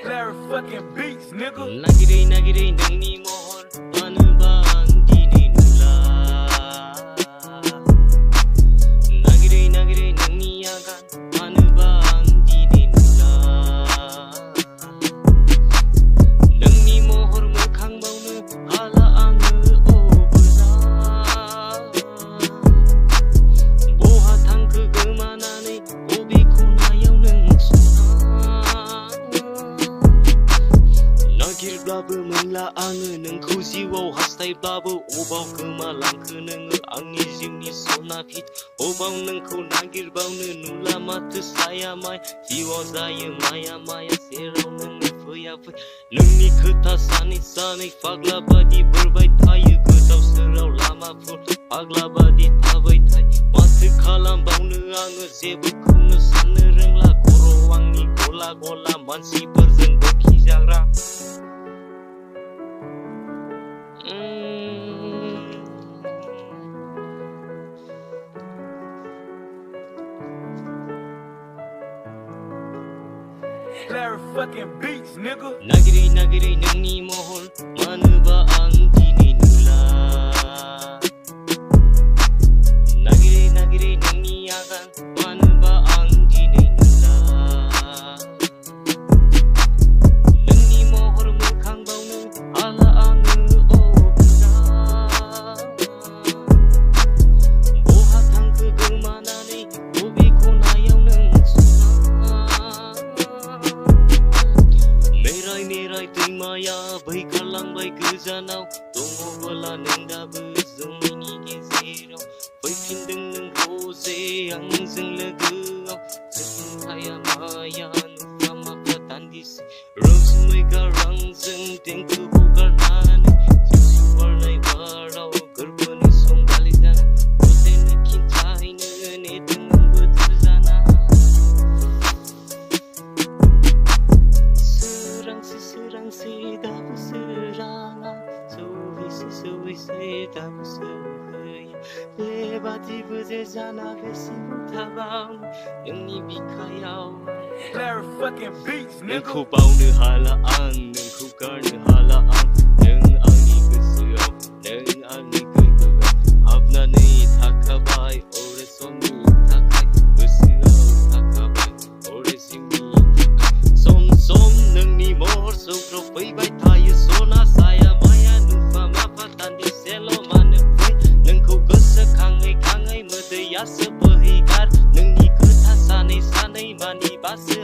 Larry fucking beats, nigga. Nagiri nangni mohor manubang dini nula. Nagiri nangni agan manubang dini nula. Nangni mohor mokhang baunu ala angu obula. Boha thangku gemanane obi khunayau nang Nagirब्लाबो मोनला आङो नोंखौ जिउआव हास्थायब्लाबो अबाव गोमालांखो नोङो आंनि जिउनि सना फित अबाव नोंखौ नागिरबावनो नुला माथो साया माय जिउआव जायो माया माया जेराव नोङो फैया फै नोंनि खोथा सानै सानै फाग्ला बादि बोरबाय थायो गोदाव सोराव लामाफोर फाग्ला बादि थाबाय थायो माथो खालामबावनो आङो जेबोखौनो साननो रोंला खर' आंनि गला गला मानसिफोरजों बखिजाग्रा Larry fucking beats, nigga. Nagiri nangni mohor manuba ang dini nula. Nagiri nangni agan manuba ang dini nula. Nangni mohor mokhang baunu ala angu obula. Boha thangku gemanane obi khunayau nang Merai दैमाया बैखारलांबाय गोजानाव दङबोला नों दाबो जोंनि गेजेराव फैफिनदों नों रजे आंजों लोगोआव सोलोंथाया माया नुफा माफा दान्दिसे रोजोमै गारांजों देंखो हगारनानै जिउ बारनाय बाराव गोरबोनि संगालि जाना गथायनो खिन्थायनो नेदों आं बोथोर जाना Serang-si dabu seranga Sowisi dabu sehaya Lebati beze jana besi mutabang Nangni bikayau Larry fucking beats, nigga. Nangkau baunu hala ang Nangkau garnu hala ang Nang angni gosoaw Nang angni goigoaw Habnanai thakabai Ore somni takai Gosoaw thakabai Ore simni Som nangni mohor sokro faibai thayo sona saya maya nufa mafa tandi selo mane fai nangkau gosokangai modai asa bohigar nangni kotha sanai sanai mani basa